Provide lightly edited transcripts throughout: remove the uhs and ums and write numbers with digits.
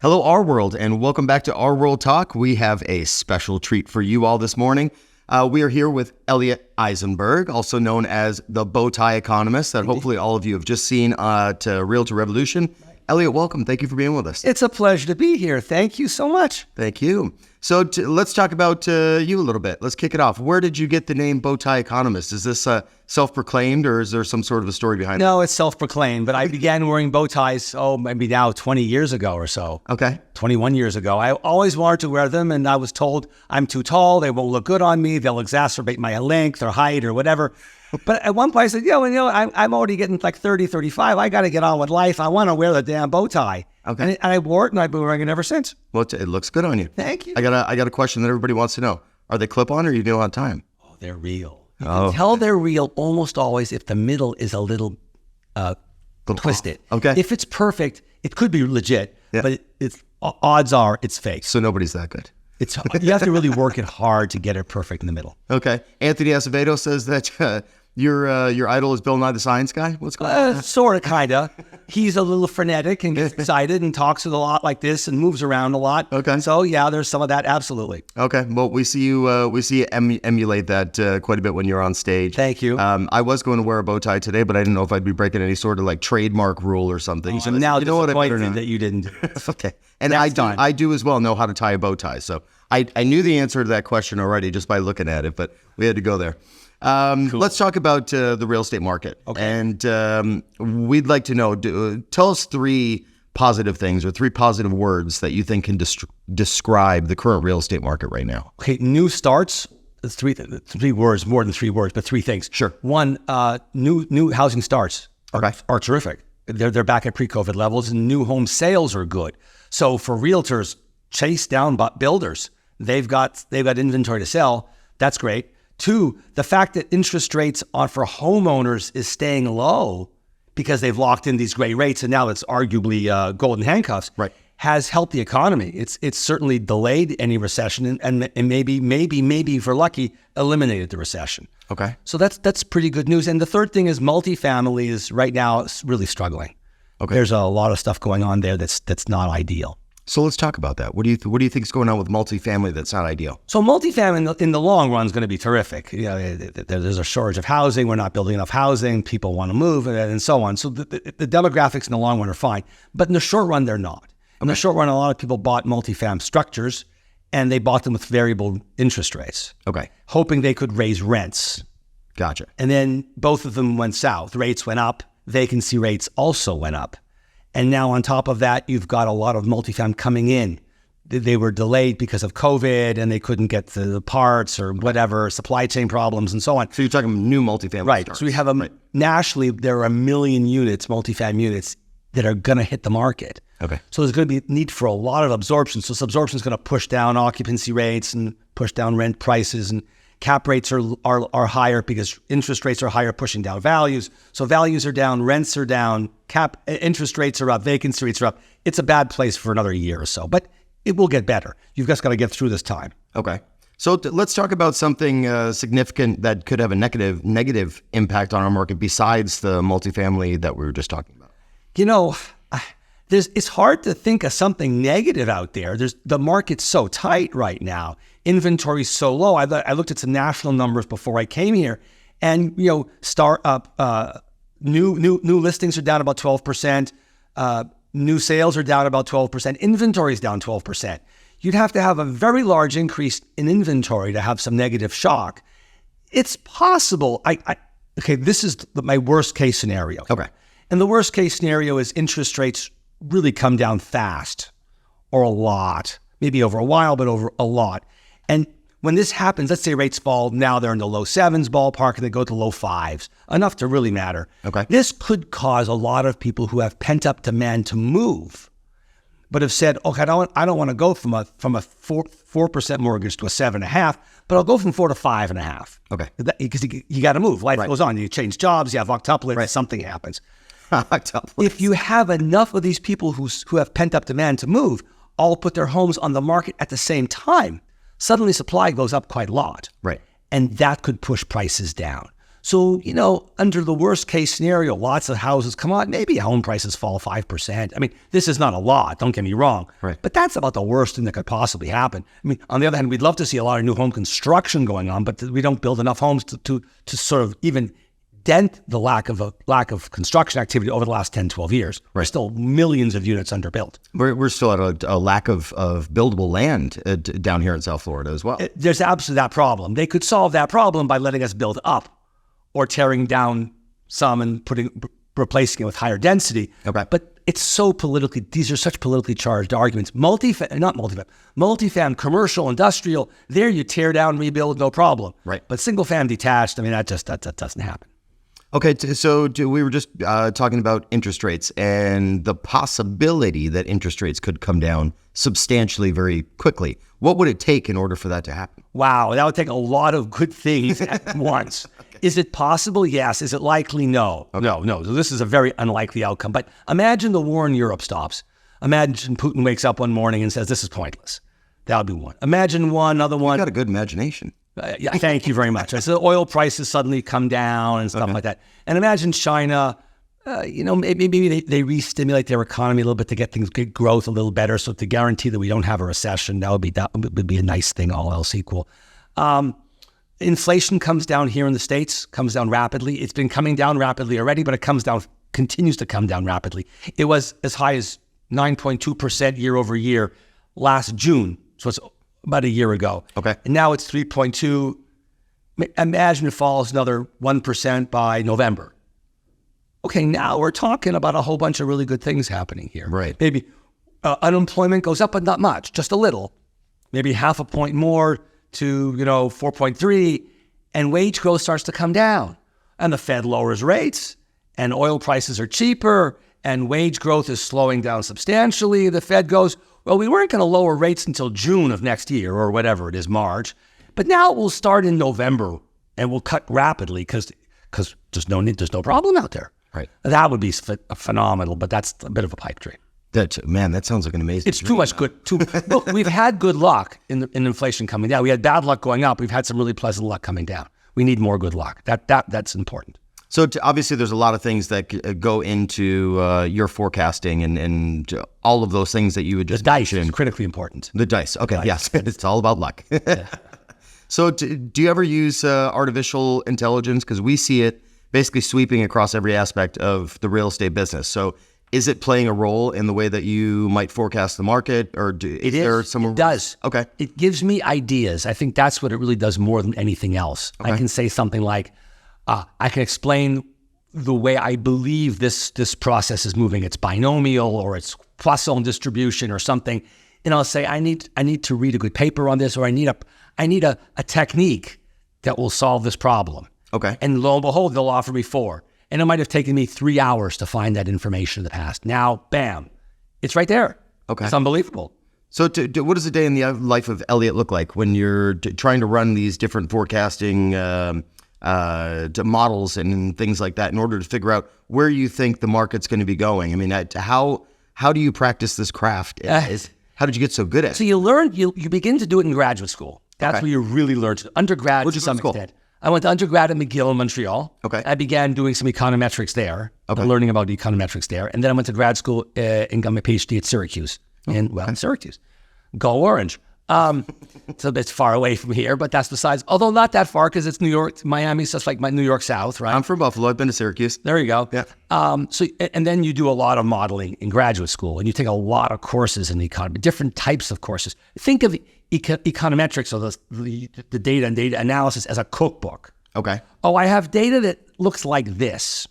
Hello, RWorld, and welcome back to RWorld Talk. We have a special treat for you all this morning. We are here with Elliot Eisenberg, also known as the Bowtie Economist, that hopefully all of you have just seen to Realtor Revolution. Elliot, welcome. Thank you for being with us. It's a pleasure to be here. Thank you so much. Thank you. So let's talk about you a little bit. Let's kick it off. Where did you get the name Bowtie Economist? Is this self-proclaimed, or is there some sort of a story behind it? No, it's self-proclaimed, but I began wearing bow ties, maybe now 20 years ago or so. Okay. 21 years ago. I always wanted to wear them, and I was told I'm too tall, they won't look good on me, they'll exacerbate my length or height or whatever. But at one point I said, I'm already getting like 30, 35. I got to get on with life. I want to wear the damn bow tie. Okay. And I wore it, and I've been wearing it ever since. Well, it looks good on you. Thank you. I got a question that everybody wants to know. Are they clip-on, or you do it on time? Oh, they're real. You can tell they're real almost always if the middle is a little twisted. Okay. If it's perfect, it could be legit, but odds are it's fake. So nobody's that good. You have to really work it hard to get it perfect in the middle. Okay. Anthony Acevedo says that your idol is Bill Nye the Science Guy. What's going on? Sort of, kind of. He's a little frenetic and gets excited and talks a lot like this and moves around a lot. Okay. So yeah, there's some of that. Absolutely. Okay. Well, we see you emulate that quite a bit when you're on stage. Thank you. I was going to wear a bow tie today, but I didn't know if I'd be breaking any sort of like trademark rule or something. So now you know what, that you didn't do. Okay. And I do as well know how to tie a bow tie. So I knew the answer to that question already just by looking at it, but we had to go there. Cool. Let's talk about the real estate market. Okay. And we'd like to know, tell us three positive things or three positive words that you think can describe the current real estate market right now. Okay, new starts. Three words, more than 3 words, but 3 things. Sure. One, new housing starts are terrific. They're back at pre-COVID levels, and new home sales are good. So for realtors, chase down builders. They've got inventory to sell. That's great. 2, the fact that interest rates for homeowners is staying low because they've locked in these great rates, and now it's arguably golden handcuffs. Right. Has helped the economy. It's certainly delayed any recession, and maybe if we're lucky, eliminated the recession. Okay. So that's pretty good news. And the third thing is multifamily is right now really struggling. Okay. There's a lot of stuff going on there that's not ideal. So let's talk about that. What do you think is going on with multifamily that's not ideal? So multifamily in the long run is going to be terrific. There's a shortage of housing. We're not building enough housing. People want to move, and so on. So the demographics in the long run are fine, but in the short run, they're not. In the short run, a lot of people bought multifam structures, and they bought them with variable interest rates. Okay. Hoping they could raise rents. Gotcha. And then both of them went south. Rates went up. Vacancy rates also went up. And now on top of that, you've got a lot of multifam coming in. They were delayed because of COVID, and they couldn't get the parts or whatever, supply chain problems and so on. So you're talking new multifamily Right. starts. So we have nationally, there are 1 million units, multifam units, that are going to hit the market. Okay. So there's going to be need for a lot of absorption. So absorption is going to push down occupancy rates and push down rent prices, and cap rates are higher because interest rates are higher, pushing down values. So values are down, rents are down, interest rates are up, vacancy rates are up. It's a bad place for another year or so, but it will get better. You've just got to get through this time. Okay. So let's talk about something significant that could have a negative impact on our market besides the multifamily that we were just talking about. It's hard to think of something negative out there. The market's so tight right now. Inventory's so low. I looked at some national numbers before I came here, and new listings are down about 12%. New sales are down about 12%. Inventory is down 12%. You'd have to have a very large increase in inventory to have some negative shock. It's possible. Okay, this is my worst case scenario. Okay. And the worst case scenario is interest rates really come down fast or a lot, maybe over a while, but over a lot. And when this happens, let's say rates fall, now they're in the low 7s ballpark, and they go to low 5s, enough to really matter. Okay. This could cause a lot of people who have pent-up demand to move, but have said, okay, I don't want to go from a 4% mortgage to a 7.5%, but I'll go from 4 to 5.5. Okay. Because you got to move. Life goes on. You change jobs, you have octuplets, something happens. If you have enough of these people who have pent-up demand to move, all put their homes on the market at the same time, suddenly supply goes up quite a lot. Right. And that could push prices down. So, under the worst case scenario, lots of houses come on, maybe home prices fall 5%. I mean, this is not a lot, don't get me wrong, right, but that's about the worst thing that could possibly happen. I mean, on the other hand, we'd love to see a lot of new home construction going on, but we don't build enough homes to sort of even dent the lack of construction activity over the last 10, 12 years. Right. There's still millions of units underbuilt. We're still at a lack of buildable land down here in South Florida as well. There's absolutely that problem. They could solve that problem by letting us build up or tearing down some and replacing it with higher density. Okay. But it's so these are such politically charged arguments. Multifam, commercial, industrial, there you tear down, rebuild, no problem. Right. But single fam detached, I mean, that doesn't happen. Okay, so we were just talking about interest rates and the possibility that interest rates could come down substantially very quickly. What would it take in order for that to happen? Wow, that would take a lot of good things at once. Okay. Is it possible? Yes. Is it likely? No. Okay. No. So this is a very unlikely outcome. But imagine the war in Europe stops. Imagine Putin wakes up one morning and says, this is pointless. That would be one. Imagine another one. You've got a good imagination. Yeah, thank you very much. So oil prices suddenly come down and stuff like that. And imagine China, maybe they re-stimulate their economy a little bit to get growth a little better. So to guarantee that we don't have a recession, that would be a nice thing, all else equal. Inflation comes down here in the States, comes down rapidly. It's been coming down rapidly already, but it continues to come down rapidly. It was as high as 9.2% year over year last June. So it's about a year ago. Okay. And now it's 3.2. Imagine it falls another 1% by November. Okay, now we're talking about a whole bunch of really good things happening here. Right. Maybe unemployment goes up, but not much, just a little. Maybe half a point more to 4.3, and wage growth starts to come down. And the Fed lowers rates, and oil prices are cheaper, and wage growth is slowing down substantially. The Fed goes, well, we weren't going to lower rates until June of next year or whatever it is, March. But now we'll start in November and we'll cut rapidly because there's no problem out there. Right. That would be phenomenal, but that's a bit of a pipe dream. That sounds like an amazing It's too much good. Look, we've had good luck in inflation coming down. We had bad luck going up. We've had some really pleasant luck coming down. We need more good luck. That's important. So obviously there's a lot of things that go into your forecasting and all of those things that you would just The dice mention. is critically important. The dice. Okay, yes. It's all about luck. Yeah. So do you ever use artificial intelligence? Because we see it basically sweeping across every aspect of the real estate business. So is it playing a role in the way that you might forecast the market? Or It does. Okay. It gives me ideas. I think that's what it really does more than anything else. Okay. I can say something like, I can explain the way I believe this process is moving. It's binomial or it's Poisson distribution or something. And I'll say, I need to read a good paper on this, or I need a technique that will solve this problem. Okay. And lo and behold, they'll offer me 4. And it might have taken me 3 hours to find that information in the past. Now, bam, it's right there. Okay. It's unbelievable. So what does a day in the life of Elliot look like when you're trying to run these different forecasting models and things like that in order to figure out where you think the market's going to be going? I mean, how do you practice this craft? How did you get so good at it? So you begin to do it in graduate school. That's where you really learn to. Undergrad to some extent. I went to undergrad at McGill in Montreal. Okay. I began doing some econometrics there, learning about econometrics there. And then I went to grad school and got my Ph.D. at Syracuse. In Syracuse. Go Orange. So it's far away from here, but that's besides. Although not that far because it's New York, Miami's just like my New York South, right? I'm from Buffalo. I've been to Syracuse. There you go. Yeah. And then you do a lot of modeling in graduate school, and you take a lot of courses in the economy, different types of courses. Think of econometrics, or the data and data analysis, as a cookbook. Okay. Oh, I have data that looks like this.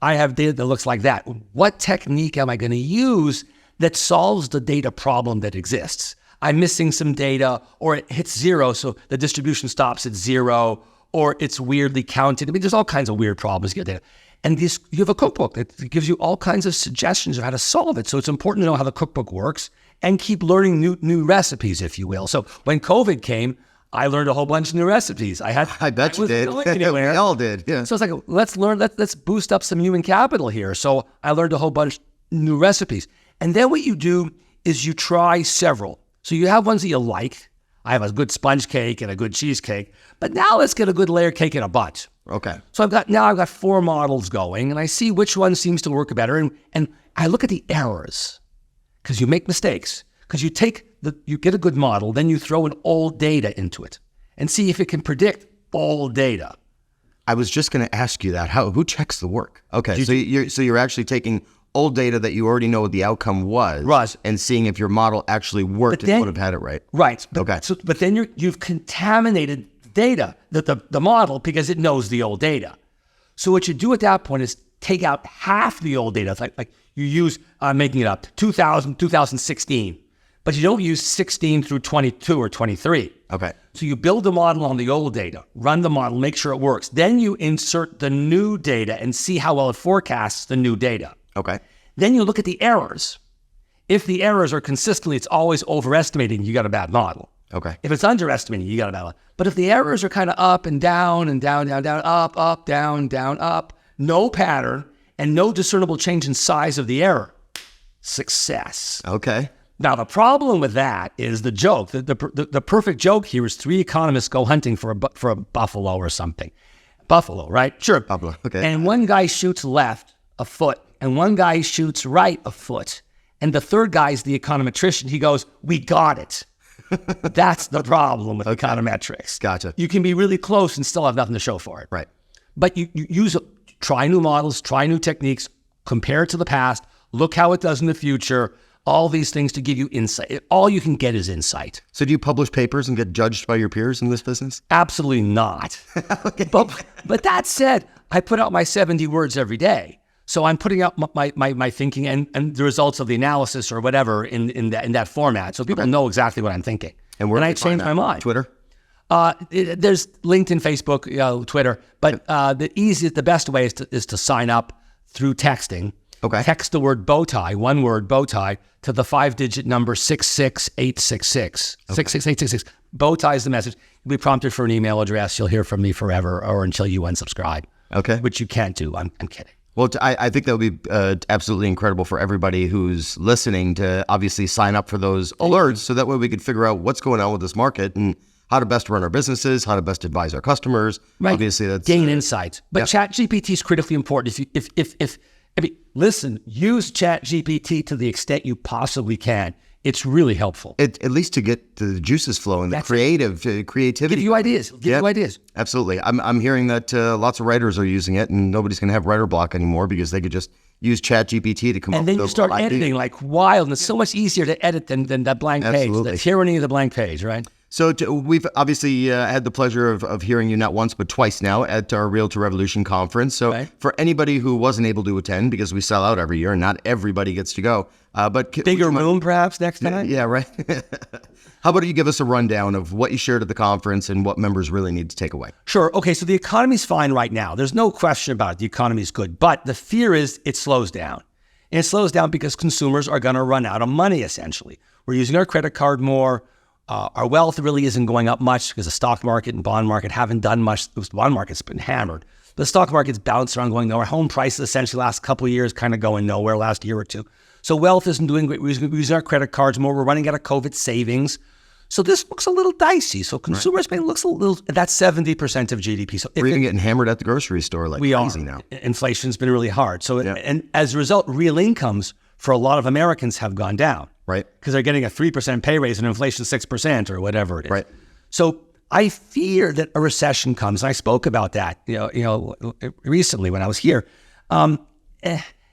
I have data that looks like that. What technique am I going to use that solves the data problem that exists? I'm missing some data, or it hits 0, so the distribution stops at 0, or it's weirdly counted. I mean, there's all kinds of weird problems you get data. And you have a cookbook that gives you all kinds of suggestions of how to solve it. So it's important to know how the cookbook works and keep learning new recipes, if you will. So when COVID came, I learned a whole bunch of new recipes. I bet you did. We all did. Yeah. So it's like, let's boost up some human capital here. So I learned a whole bunch new recipes. And then what you do is you try several. So you have ones that you like. I have a good sponge cake and a good cheesecake. But now let's get a good layer cake and a bundt. Okay. So I've got 4 models going, and I see which one seems to work better. And I look at the errors, because you make mistakes. Because you get a good model, then you throw in old data into it and see if it can predict old data. I was just going to ask you that. Who checks the work? Okay, so you're actually taking old data that you already know what the outcome was, and seeing if your model actually worked and would have had it right. Right. Okay. But then you've contaminated data, the model, because it knows the old data. So what you do at that point is take out half the old data. It's like you use, I'm making it up, 2016, but you don't use 16 through 22 or 23. Okay. So you build the model on the old data, run the model, make sure it works. Then you insert the new data and see how well it forecasts the new data. Okay. Then you look at the errors. If the errors are consistently, it's always overestimating, you got a bad model. Okay. If it's underestimating, you got a bad model. But if the errors are kind of up and down and down, up, down, up, no pattern and no discernible change in size of the error, success. Okay. Now, the problem with that is the joke. The perfect joke here is 3 economists go hunting for a buffalo or something. Buffalo, right? Sure. Buffalo, okay. And one guy shoots left a foot, and one guy shoots right a foot. And the third guy's the econometrician. He goes, we got it. That's the problem with econometrics. Gotcha. You can be really close and still have nothing to show for it. Right. But you try new models, try new techniques, compare it to the past, look how it does in the future, all these things to give you insight. All you can get is insight. So do you publish papers and get judged by your peers in this business? Absolutely not. Okay. But that said, I put out my 70 words every day. So I'm putting out my thinking and the results of the analysis or whatever in that format. So people know exactly what I'm thinking. And where I change my mind. Twitter? There's LinkedIn, Facebook, Twitter. But the best way is to sign up through texting. Okay. Text the word Bowtie, one word Bowtie, to the 5-digit number 66866. 66866. Bowtie is the message. You'll be prompted for an email address. You'll hear from me forever or until you unsubscribe. Okay. Which you can't do. I'm kidding. Well, I think that would be absolutely incredible for everybody who's listening to obviously sign up for those alerts, so that way we could figure out what's going on with this market and how to best run our businesses, how to best advise our customers. Right. Obviously, that's gain insights. But ChatGPT is critically important. Listen, use ChatGPT to the extent you possibly can. It's really helpful. At least to get the juices flowing, the creativity. Give you ideas. Give you ideas. Absolutely. I'm hearing that lots of writers are using it, and nobody's going to have writer block anymore because they could just use ChatGPT to come up with And then you start editing like wild, and it's so much easier to edit than that blank page. The tyranny of the blank page, right? So we've obviously had the pleasure of hearing you not once but twice now at our Realtor Revolution Conference. So for anybody who wasn't able to attend, because we sell out every year and not everybody gets to go, but bigger room perhaps next time. Yeah, right. How about you give us a rundown of what you shared at the conference and what members really need to take away? Sure. Okay, so the economy's fine right now. There's no question about it. The economy's good, but the fear is it slows down. And it slows down because consumers are going to run out of money, essentially. We're using our credit card more. Our wealth really isn't going up much because the stock market and bond market haven't done much. The bond market's been hammered. The stock market's bounced around going nowhere. Home prices essentially last couple of years kind of going nowhere, last year or two. So wealth isn't doing great. We're using our credit cards more. We're running out of COVID savings. So this looks a little dicey. So consumer spending looks a little, that's 70% of GDP. So we're even getting hammered at the grocery store like crazy now. Inflation's been really hard. So, and as a result, real incomes for a lot of Americans have gone down. Right. Because they're getting a 3% pay raise and inflation 6% or whatever it is. Right. So I fear that a recession comes. And I spoke about that, recently when I was here.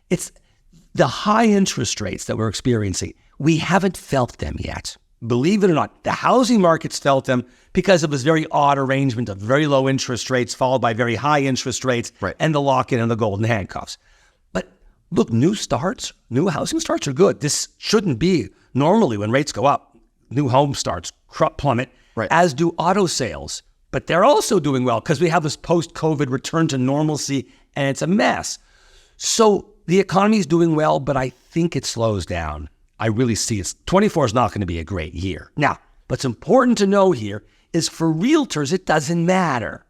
It's the high interest rates that we're experiencing. We haven't felt them yet. Believe it or not, the housing markets felt them because of this very odd arrangement of very low interest rates followed by very high interest rates and the lock-in and the golden handcuffs. But look, new housing starts are good. This shouldn't be. Normally, when rates go up, new home starts plummet, as do auto sales. But they're also doing well because we have this post-COVID return to normalcy, and it's a mess. So the economy is doing well, but I think it slows down. I really see it. 24 is not going to be a great year. Now, what's important to know here is for realtors, it doesn't matter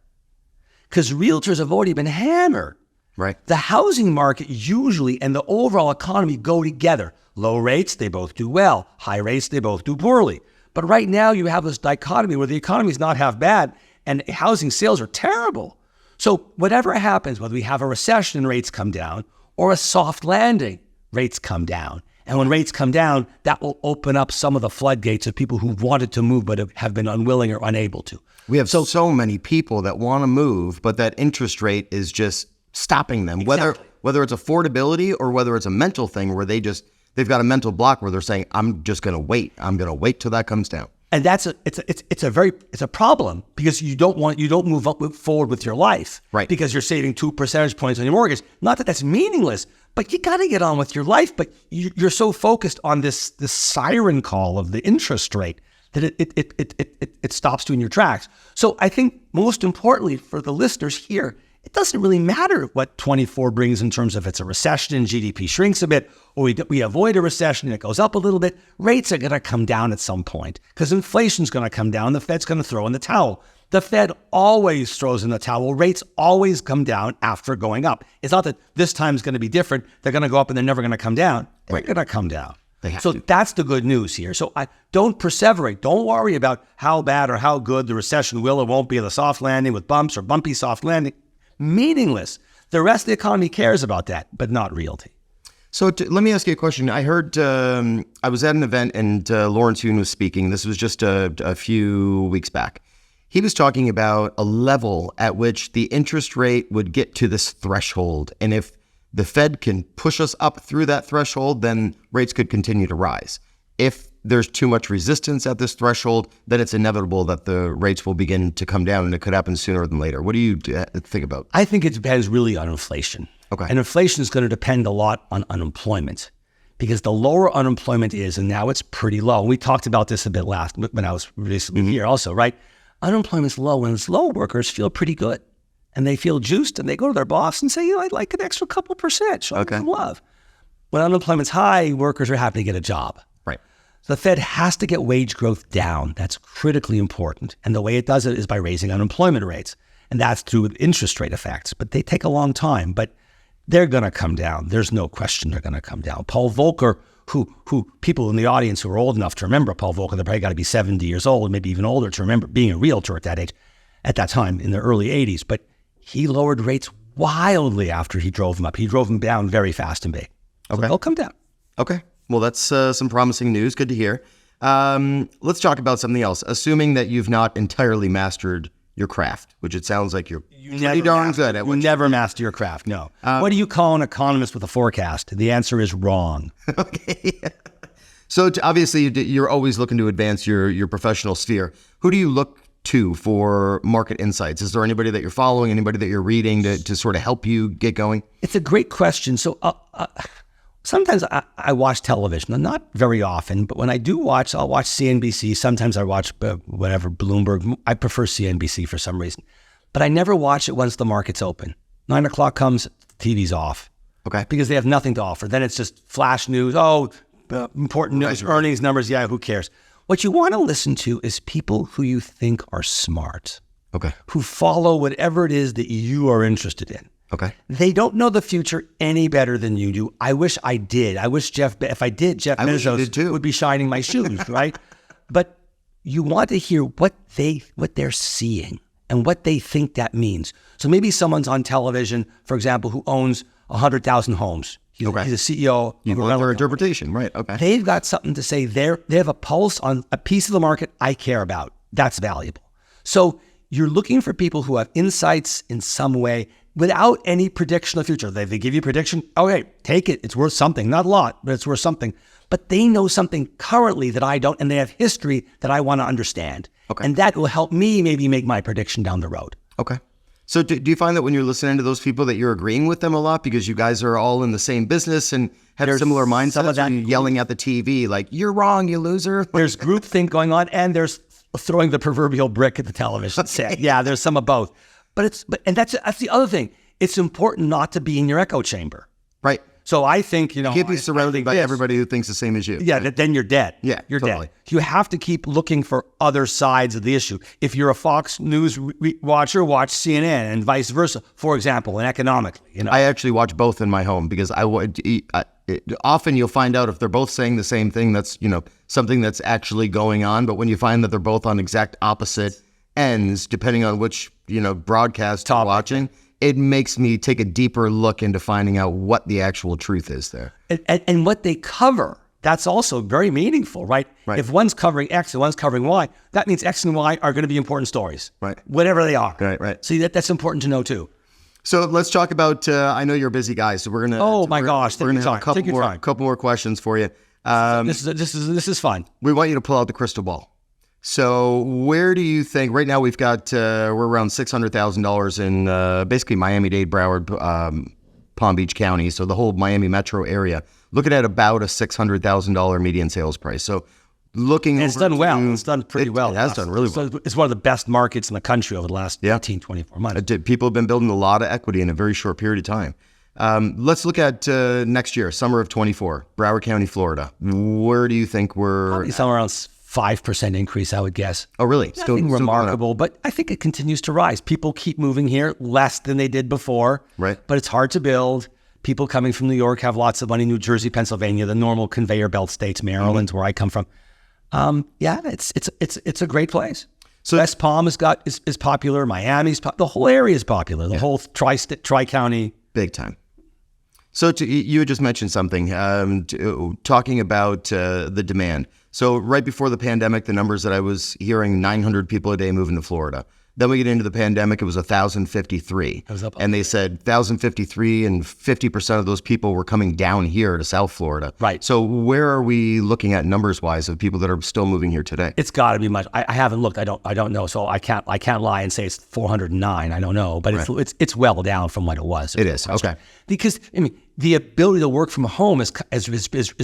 because realtors have already been hammered. Right. The housing market usually and the overall economy go together. Low rates, they both do well. High rates, they both do poorly. But right now you have this dichotomy where the economy is not half bad and housing sales are terrible. So whatever happens, whether we have a recession, rates come down, or a soft landing, rates come down. And when rates come down, that will open up some of the floodgates of people who wanted to move but have been unwilling or unable to. We have so many people that want to move, but that interest rate is just stopping them. Exactly. Whether it's affordability or whether it's a mental thing where they've got a mental block where they're saying, I'm just going to wait. I'm going to wait till that comes down. And it's a problem because you don't move forward with your life, right? Because you're saving 2 percentage points on your mortgage. Not that that's meaningless, but you got to get on with your life. But you're so focused on this siren call of the interest rate that it stops you in your tracks. So I think most importantly for the listeners here, it doesn't really matter what 24 brings in terms of it's a recession and GDP shrinks a bit, or we avoid a recession and it goes up a little bit. Rates are going to come down at some point because inflation's going to come down. The Fed's going to throw in the towel. The Fed always throws in the towel. Rates always come down after going up. It's not that this time is going to be different. They're going to go up and they're never going to come down. They're going to come down. So that's the good news here. So don't perseverate. Don't worry about how bad or how good the recession will or won't be, the soft landing with bumps or bumpy soft landing. Meaningless. The rest of the economy cares about that, but not realty. So let me ask you a question. I heard, I was at an event and Lawrence Yun was speaking. This was just a few weeks back. He was talking about a level at which the interest rate would get to this threshold. And if the Fed can push us up through that threshold, then rates could continue to rise. If there's too much resistance at this threshold, then it's inevitable that the rates will begin to come down, and it could happen sooner than later. What do you think about? I think it depends really on inflation. Okay. And inflation is going to depend a lot on unemployment, because the lower unemployment is, and now it's pretty low. We talked about this a bit last when I was recently here also, right? Unemployment's low. When it's low, workers feel pretty good, and they feel juiced, and they go to their boss and say, I'd like an extra couple percent. Show them some love. When unemployment's high, workers are happy to get a job. Right. The Fed has to get wage growth down. That's critically important. And the way it does it is by raising unemployment rates. And that's through interest rate effects. But they take a long time. But they're going to come down. There's no question they're going to come down. Paul Volcker, who people in the audience who are old enough to remember Paul Volcker, they're probably got to be 70 years old, maybe even older to remember being a realtor at that age, at that time in the early 80s. But he lowered rates wildly after he drove them up. He drove them down very fast and big. So they'll come down. Okay. Well, that's some promising news. Good to hear. Let's talk about something else. Assuming that you've not entirely mastered your craft, which it sounds like you're pretty darn good at. You never master your craft, no. What do you call an economist with a forecast? The answer is wrong. Okay. So obviously, you're always looking to advance your professional sphere. Who do you look to for market insights? Is there anybody that you're following, anybody that you're reading to sort of help you get going? It's a great question. So sometimes I watch television, not very often, but when I do watch, I'll watch CNBC. Sometimes I watch Bloomberg. I prefer CNBC for some reason. But I never watch it once the market's open. 9 o'clock comes, TV's off. Okay. Because they have nothing to offer. Then it's just flash news. Important news, earnings numbers. Yeah, who cares? What you want to listen to is people who you think are smart. Okay. Who follow whatever it is that you are interested in. Okay. They don't know the future any better than you do. I wish I did. I wish Jeff Bezos would be shining my shoes, right? But you want to hear what they're seeing and what they think that means. So maybe someone's on television, for example, who owns 100,000 homes. He's a CEO. You want their interpretation, right? Okay. They've got something to say. They have a pulse on a piece of the market I care about. That's valuable. So you're looking for people who have insights in some way without any prediction of the future. They give you a prediction. Okay, take it. It's worth something. Not a lot, but it's worth something. But they know something currently that I don't, and they have history that I want to understand. Okay. And that will help me maybe make my prediction down the road. Okay. So do you find that when you're listening to those people that you're agreeing with them a lot because you guys are all in the same business and have similar mindsets? Some of that yelling at the TV like, you're wrong, you loser. There's groupthink going on, and there's throwing the proverbial brick at the television set. Yeah, there's some of both. But that's the other thing. It's important not to be in your echo chamber. Right. So I think, you can't be surrounded by everybody who thinks the same as you. Yeah, then you're dead. Yeah, you're dead. You have to keep looking for other sides of the issue. If you're a Fox News watcher, watch CNN and vice versa, for example, and economically. I actually watch both in my home because often you'll find out if they're both saying the same thing, that's something that's actually going on. But when you find that they're both on exact opposite ends, depending on which, broadcast you're watching, it makes me take a deeper look into finding out what the actual truth is there. And what they cover, that's also very meaningful, right? If one's covering X and one's covering Y, that means X and Y are going to be important stories, right? Whatever they are. Right. So that's important to know too. So let's talk about, I know you're a busy guy, so we're going to... Oh my gosh, we're going to have a couple more questions for you. This is fun. We want you to pull out the crystal ball. So where do you think, right now we've got, we're around $600,000 in basically Miami-Dade, Broward, Palm Beach County, so the whole Miami metro area, looking at about a $600,000 median sales price. So looking... And it's done well. It's done pretty well. It has done really well. So it's one of the best markets in the country over the last 18, 24 months. People have been building a lot of equity in a very short period of time. Let's look at next year, summer of 24, Broward County, Florida. Where do you think we're... Probably somewhere around 5% increase, I would guess. Oh, really? Nothing remarkable, but I think it continues to rise. People keep moving here less than they did before. Right. But it's hard to build. People coming from New York have lots of money. New Jersey, Pennsylvania, the normal conveyor belt states, Maryland, where I come from. It's a great place. So West Palm is popular. Miami's the whole area is popular. The whole tri-county. Big time. So you had just mentioned something, talking about the demand. So right before the pandemic, the numbers that I was hearing, 900 people a day moving to Florida. Then we get into the pandemic, it was 1,053. And they said 1,053 and 50% of those people were coming down here to South Florida. Right. So where are we looking at numbers-wise of people that are still moving here today? It's got to be much. I haven't looked. I don't know. So I can't lie and say it's 409. I don't know. But it's well down from what it was. It is. Okay. Because, the ability to work from home is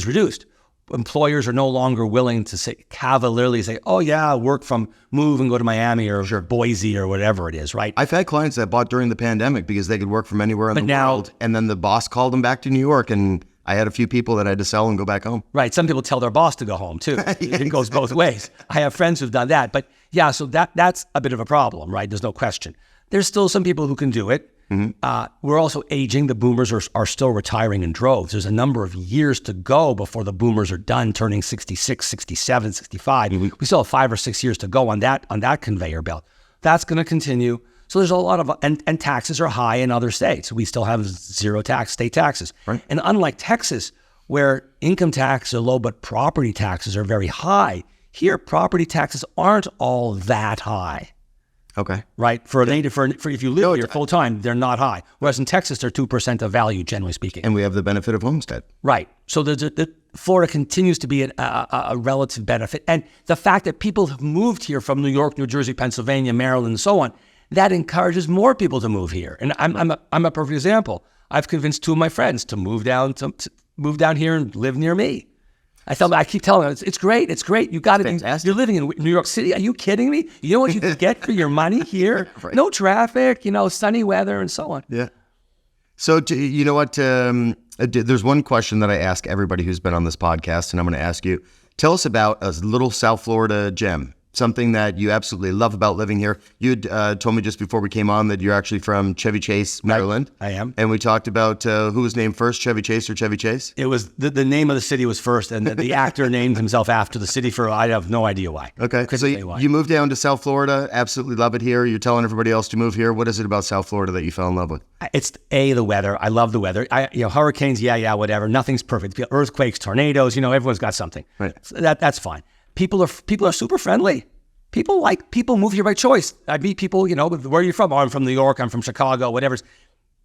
reduced. Employers are no longer willing to cavalierly say, oh yeah, move and go to Miami or Boise or whatever it is, right? I've had clients that bought during the pandemic because they could work from anywhere in the world. And then the boss called them back to New York, and I had a few people that I had to sell and go back home. Right. Some people tell their boss to go home too. It goes both ways. I have friends who've done that. But yeah, so that's a bit of a problem, right? There's no question. There's still some people who can do it. We're also aging. The boomers are still retiring in droves. There's a number of years to go before the boomers are done turning 66, 67, 65. We still have 5 or 6 years to go on that conveyor belt. That's going to continue. So there's a lot of, and taxes are high in other states. We still have zero state taxes. Right. And unlike Texas, where income taxes are low, but property taxes are very high, here property taxes aren't all that high. Okay. Right. For if you live here full time, they're not high. Whereas in Texas, they're 2% of value, generally speaking. And we have the benefit of homestead. Right. So Florida continues to be a relative benefit. And the fact that people have moved here from New York, New Jersey, Pennsylvania, Maryland, and so on, that encourages more people to move here. And I'm a perfect example. I've convinced 2 of my friends to move down here and live near me. I keep telling them, it's great. It's great. You got it. You're living in New York City. Are you kidding me? You know what you can get for your money here? Right. No traffic, sunny weather and so on. Yeah. So you know what? There's one question that I ask everybody who's been on this podcast, and I'm going to ask you. Tell us about a little South Florida gem. Something that you absolutely love about living here. You had told me just before we came on that you're actually from Chevy Chase, Maryland. I am. And we talked about who was named first, Chevy Chase or Chevy Chase? It was the name of the city was first, and the actor named himself after the city I have no idea why. Okay. So you moved down to South Florida, absolutely love it here. You're telling everybody else to move here. What is it about South Florida that you fell in love with? It's the weather. I love the weather. Hurricanes, whatever. Nothing's perfect. Earthquakes, tornadoes, everyone's got something. Right. So that's fine. People are super friendly. People move here by choice. I meet people, where are you from? Oh, I'm from New York. I'm from Chicago, whatever.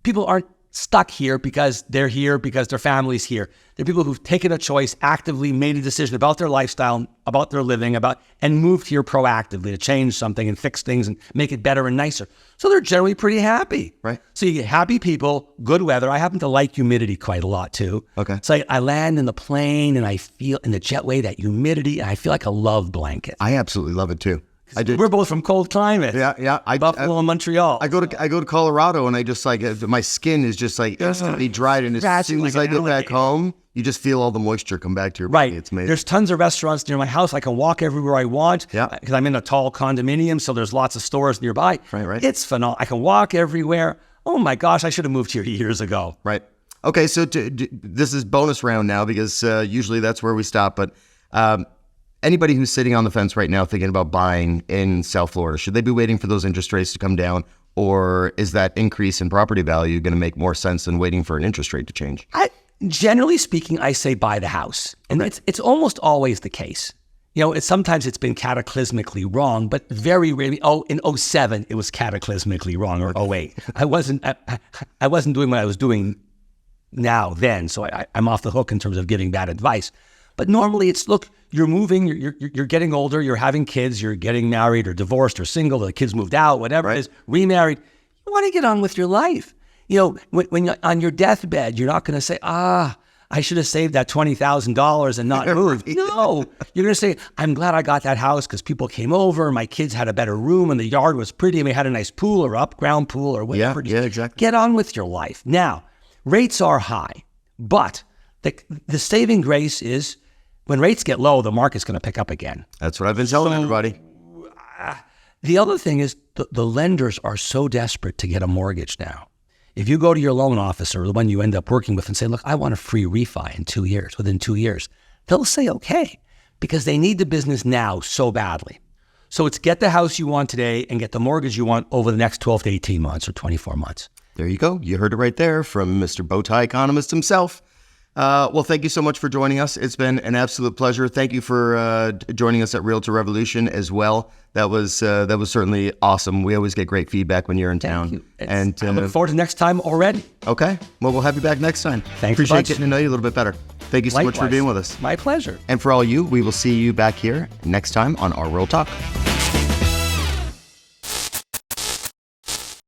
People aren't stuck here because they're here, because their family's here. They're people who've taken a choice, actively made a decision about their lifestyle, about their living, and moved here proactively to change something and fix things and make it better and nicer. So they're generally pretty happy. Right. So you get happy people, good weather. I happen to like humidity quite a lot too. Okay. So I land in the plane and I feel in the jetway that humidity, and I feel like a love blanket. I absolutely love it too. We're both from cold climates. Yeah. Buffalo and Montreal. I go to Colorado and I just my skin is just instantly dried, and as soon as I get back home, you just feel all the moisture come back to your body. Right. It's amazing. There's tons of restaurants near my house. I can walk everywhere I want. Yeah. Because I'm in a tall condominium, so there's lots of stores nearby. Right. It's phenomenal. I can walk everywhere. Oh my gosh, I should have moved here years ago. Right. Okay, so this is bonus round now because usually that's where we stop. But anybody who's sitting on the fence right now thinking about buying in South Florida, should they be waiting for those interest rates to come down? Or is that increase in property value going to make more sense than waiting for an interest rate to change? Generally speaking, I say buy the house. And it's almost always the case. Sometimes it's been cataclysmically wrong, but very rarely. In 2007, it was cataclysmically wrong, or 2008. I wasn't doing what I was doing then, so I'm off the hook in terms of giving bad advice. But normally it's, look, you're moving, you're getting older, you're having kids, you're getting married or divorced or single, the kids moved out, whatever it is, remarried. You want to get on with your life. When you're on your deathbed, you're not going to say, I should have saved that $20,000 and not moved. No, you're going to say, I'm glad I got that house because people came over, my kids had a better room and the yard was pretty and we had a nice pool or up-ground pool or whatever. Yeah, exactly. Get on with your life. Now, rates are high, but the saving grace is when rates get low, the market's going to pick up again. That's what I've been telling everybody. The other thing is the lenders are so desperate to get a mortgage now. If you go to your loan officer, the one you end up working with, and say, look, I want a free refi within 2 years, they'll say, okay, because they need the business now so badly. So it's get the house you want today and get the mortgage you want over the next 12 to 18 months or 24 months. There you go. You heard it right there from Mr. Bowtie Economist himself. Well, thank you so much for joining us. It's been an absolute pleasure. Thank you for joining us at Realtor Revolution as well. That was certainly awesome. We always get great feedback when you're in town. Thank you. And I look forward to next time already. Okay. Well, we'll have you back next time. Thanks. Appreciate getting to know you a little bit better. Thank you so much for being with us. My pleasure. And for all you, we will see you back here next time on RWorld Talk.